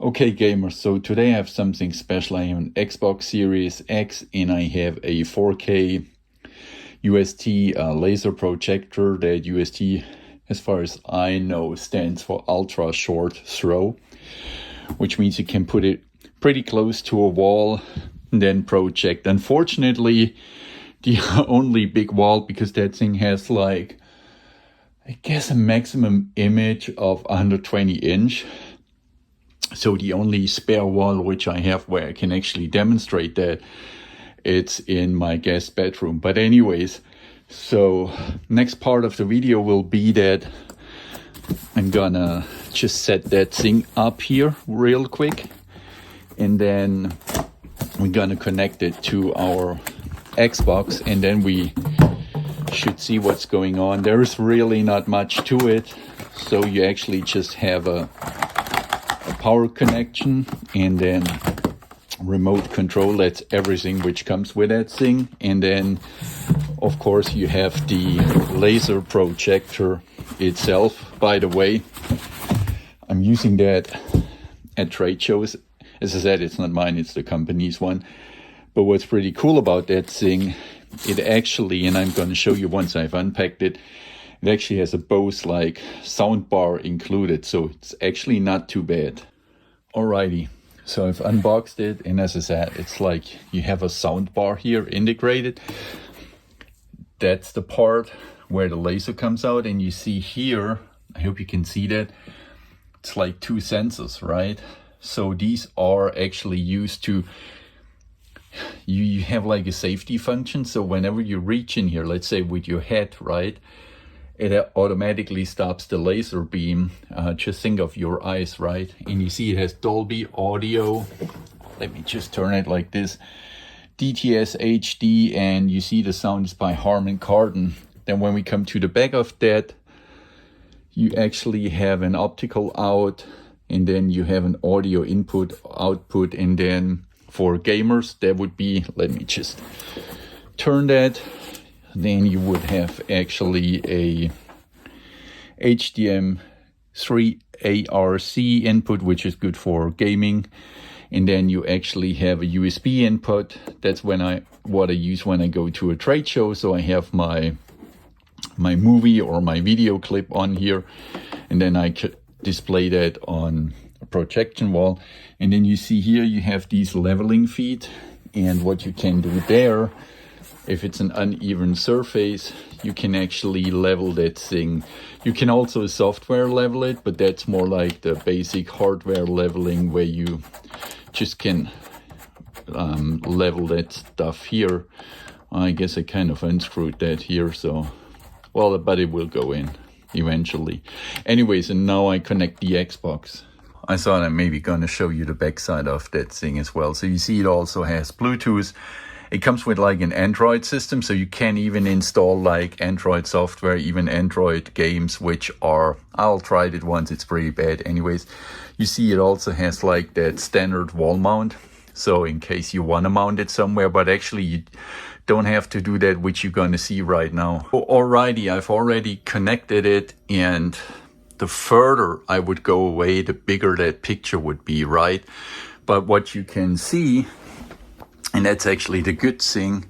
Okay gamers, so today I have something special. I have an Xbox Series X and I have a 4K UST laser projector. That UST, as far as I know, stands for ultra short throw, which means you can put it pretty close to a wall and then project. Unfortunately, the only big wall, because that thing has like, I guess, a maximum image of 120 inch. So the only spare wall which I have where I can actually demonstrate that, it's in my guest bedroom. But anyways, so next part of the video will be that I'm gonna just set that thing up here real quick, and then we're gonna connect it to our Xbox, and then we should see what's going on. There's really not much to it, so you actually just have a power connection and then remote control. That's everything which comes with that thing. And then of course you have the laser projector itself. By the way, I'm using that at trade shows. As I said, it's not mine, it's the company's one. But what's pretty cool about that thing, it actually, and I'm going to show you once I've unpacked it, it actually has a Bose like sound bar included, so it's actually not too bad. Alrighty, so I've unboxed it, and as I said, it's like you have a sound bar here integrated. That's the part where the laser comes out, and you see here, I hope you can see that, it's like two sensors, right? So these are actually used to, you have like a safety function. So whenever you reach in here, let's say with your head, right, it automatically stops the laser beam. Just think of your eyes, right? And you see it has Dolby audio. Let me just turn it like this. DTS HD, and you see the sound is by Harman Kardon. Then when we come to the back of that, you actually have an optical out, and then you have an audio input, output, and then for gamers, that would be, let me just turn that. Then you would have actually a HDMI 3 ARC input, which is good for gaming. And then you actually have a USB input. That's what I use when I go to a trade show. So I have my movie or my video clip on here, and then I could display that on a projection wall. And then you see here you have these leveling feet, and what you can do there, if it's an uneven surface, you can actually level that thing. You can also software level it, but that's more like the basic hardware leveling where you just can level that stuff here. I guess I kind of unscrewed that here, so, well, but it will go in eventually. Anyways, and now I connect the Xbox. I thought I'm maybe going to show you the backside of that thing as well. So you see it also has Bluetooth. It comes with like an Android system, so you can even install like Android software, even Android games, which are, I'll try it once, it's pretty bad. Anyways, you see it also has like that standard wall mount. So in case you want to mount it somewhere, but actually you don't have to do that, which you're going to see right now. Alrighty, I've already connected it, and the further I would go away, the bigger that picture would be, right? But what you can see, and that's actually the good thing,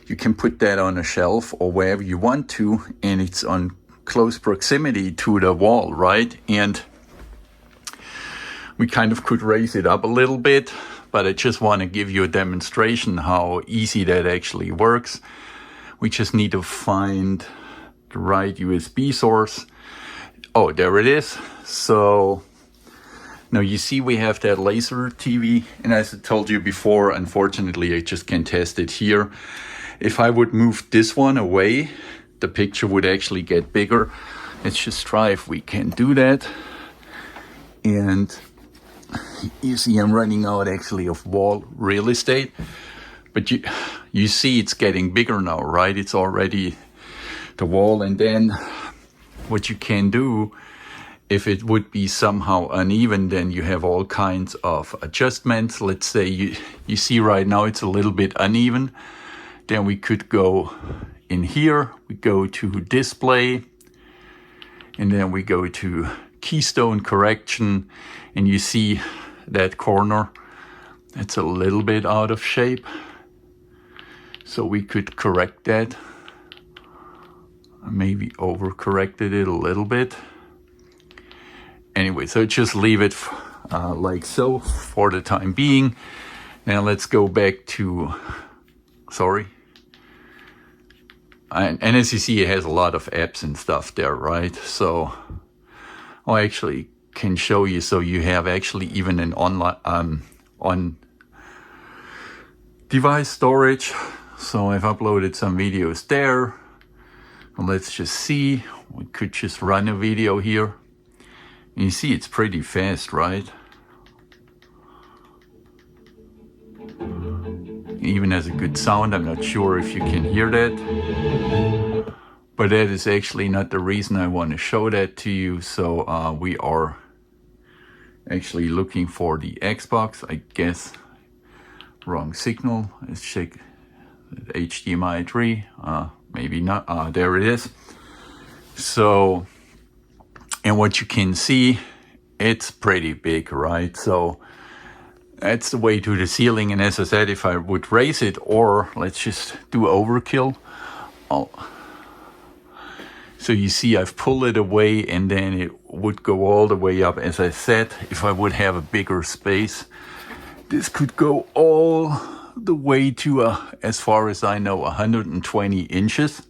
you can put that on a shelf or wherever you want to, and it's on close proximity to the wall, right? And we kind of could raise it up a little bit, but I just want to give you a demonstration how easy that actually works. We just need to find the right USB source. Oh, there it is. So now you see we have that laser TV, and as I told you before, unfortunately I just can't test it here. If I would move this one away, the picture would actually get bigger. Let's just try if we can do that. And you see I'm running out actually of wall real estate, but you see it's getting bigger now, right? It's already the wall. And then what you can do, if it would be somehow uneven, then you have all kinds of adjustments. Let's say you see right now it's a little bit uneven. Then we could go in here, we go to display, and then we go to keystone correction, and you see that corner. It's a little bit out of shape. So we could correct that. Maybe overcorrected it a little bit. Anyway, so just leave it like so for the time being. Now let's go back to, sorry. And as you see, it has a lot of apps and stuff there, right? So I actually can show you. So you have actually even an online on device storage. So I've uploaded some videos there. Well, let's just see. We could just run a video here. And you see it's pretty fast, right? It even has a good sound. I'm not sure if you can hear that. But that is actually not the reason I want to show that to you. So we are actually looking for the Xbox, I guess. Wrong signal. Let's check HDMI 3. Maybe not. There it is. So, and what you can see, it's pretty big, right? So that's the way to the ceiling. And as I said, if I would raise it, or let's just do overkill. So you see I've pulled it away and then it would go all the way up. As I said, if I would have a bigger space, this could go all the way to, as far as I know, 120 inches.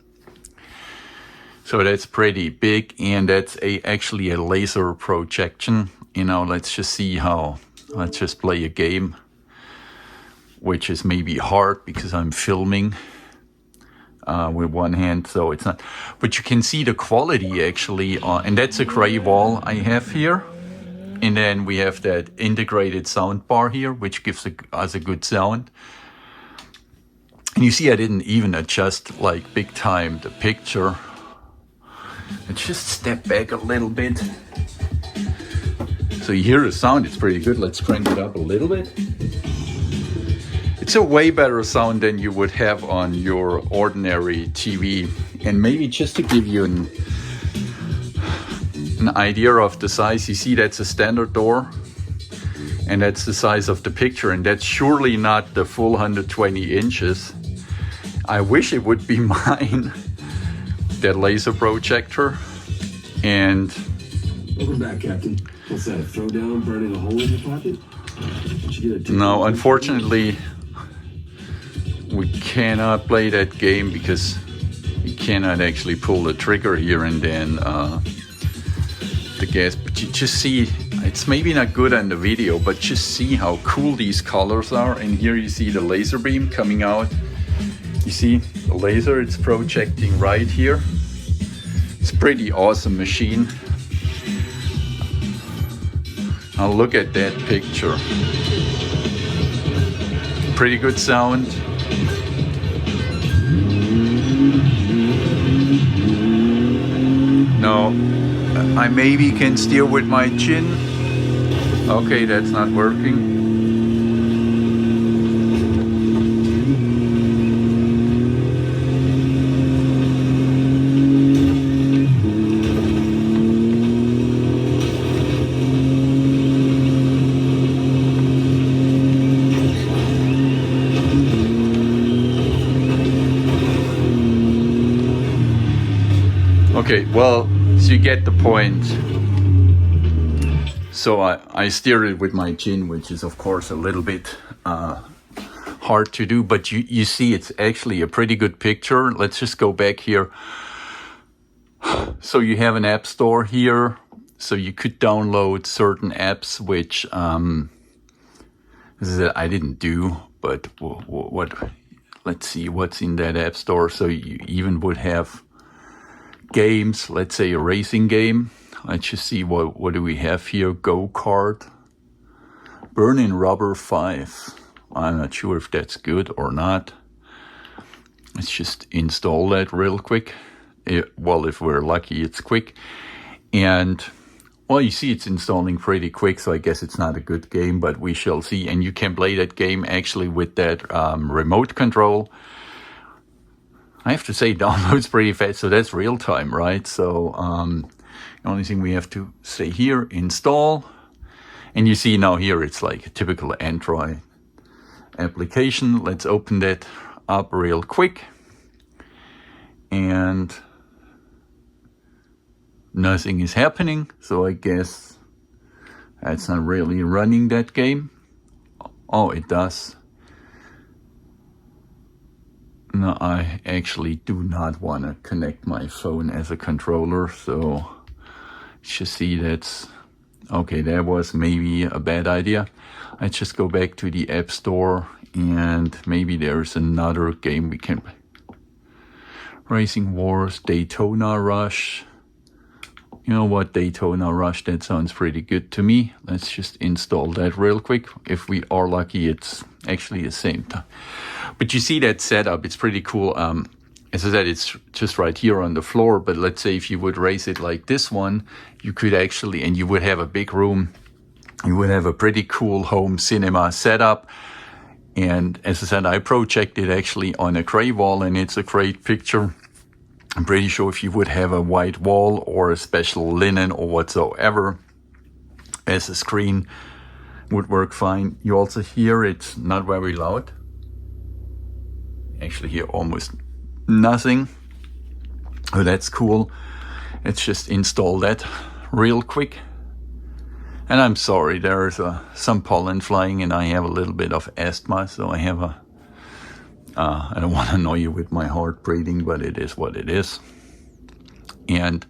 So that's pretty big, and that's actually a laser projection. You know, let's just see how, let's just play a game, which is maybe hard because I'm filming with one hand, so it's not, but you can see the quality actually, and that's a gray wall I have here. And then we have that integrated sound bar here, which gives us a good sound. And you see I didn't even adjust like big time the picture. Let's just step back a little bit. So you hear the sound, it's pretty good. Let's crank it up a little bit. It's a way better sound than you would have on your ordinary TV. And maybe just to give you an idea of the size, you see that's a standard door. And that's the size of the picture. And that's surely not the full 120 inches. I wish it would be mine, that laser projector. And welcome back, Captain. What's that? Throw down, burning a hole in your pocket? Did you get a no, unfortunately, we cannot play that game because we cannot actually pull the trigger here and then the gas. But you just see, it's maybe not good on the video, but just see how cool these colors are. And here you see the laser beam coming out. You see the laser, it's projecting right here. It's a pretty awesome machine. Now look at that picture. Pretty good sound. No, I maybe can steer with my chin. Okay, that's not working. Okay, well, so you get the point. So I steer it with my chin, which is of course a little bit hard to do, but you see it's actually a pretty good picture. Let's just go back here. So you have an app store here, so you could download certain apps, which I didn't do, but what? Let's see what's in that app store. So you even would have games, let's say a racing game. Let's just see what do we have here. Go-kart, Burning Rubber 5. I'm not sure if that's good or not. Let's just install that real quick. Well, if we're lucky, it's quick. And well, you see it's installing pretty quick, so I guess it's not a good game, but we shall see. And you can play that game actually with that remote control. I have to say, downloads pretty fast, so that's real time, right? So the only thing we have to say here, install. And you see now here it's like a typical Android application. Let's open that up real quick. And nothing is happening, so I guess that's not really running that game. Oh, it does. No, I actually do not want to connect my phone as a controller, so you see that's okay. That was maybe a bad idea. I just go back to the App Store and maybe there's another game we can. Racing Wars, Daytona Rush. You know what, Daytona Rush, that sounds pretty good to me. Let's just install that real quick. If we are lucky, it's actually the same time. But you see that setup, it's pretty cool. As I said, it's just right here on the floor. But let's say if you would race it like this one, you could actually, and you would have a big room. You would have a pretty cool home cinema setup. And as I said, I projected actually on a gray wall, and it's a great picture. I'm pretty sure if you would have a white wall or a special linen or whatsoever, as a screen would work fine. You also hear it's not very loud. Actually hear almost nothing. Oh, that's cool. Let's just install that real quick. And I'm sorry, there's some pollen flying and I have a little bit of asthma, so I have I don't want to annoy you with my heart breathing, but it is what it is. And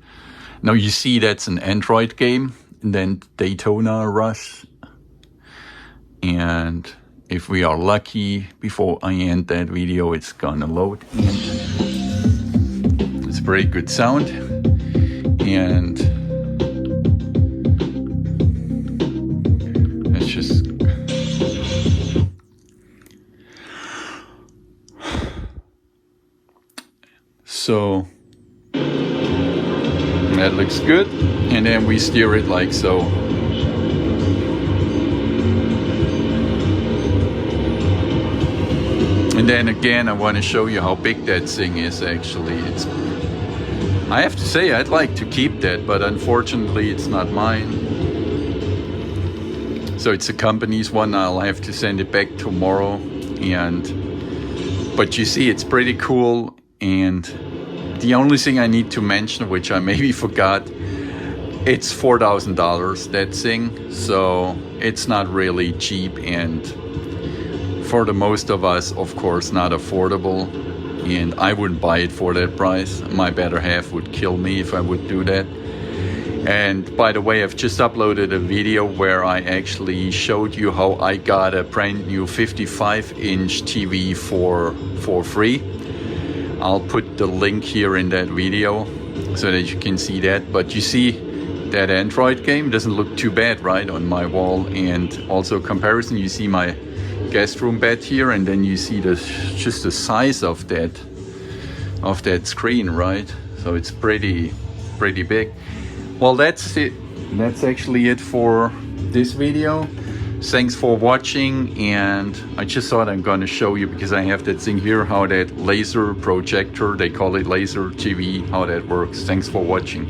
now you see that's an Android game, and then Daytona Rush. And if we are lucky, before I end that video, it's gonna load. It's a pretty good sound. And let's just so that looks good, and then we steer it like so. And then again, I want to show you how big that thing is actually. I have to say, I'd like to keep that, but unfortunately it's not mine. So it's a company's one. I'll have to send it back tomorrow. But you see, it's pretty cool. And the only thing I need to mention, which I maybe forgot, it's $4,000, that thing. So it's not really cheap, and for the most of us, of course, not affordable. And I wouldn't buy it for that price. My better half would kill me if I would do that. And by the way, I've just uploaded a video where I actually showed you how I got a brand new 55-inch TV for free. I'll put the link here in that video so that you can see that. But you see, that Android game doesn't look too bad, right, on my wall. And also comparison, you see my guest room bed here, and then you see just the size of that screen, right? So it's pretty big. Well, that's it. That's actually it for this video. Thanks for watching, and I just thought I'm going to show you, because I have that thing here, how that laser projector, they call it laser TV, how that works. Thanks for watching.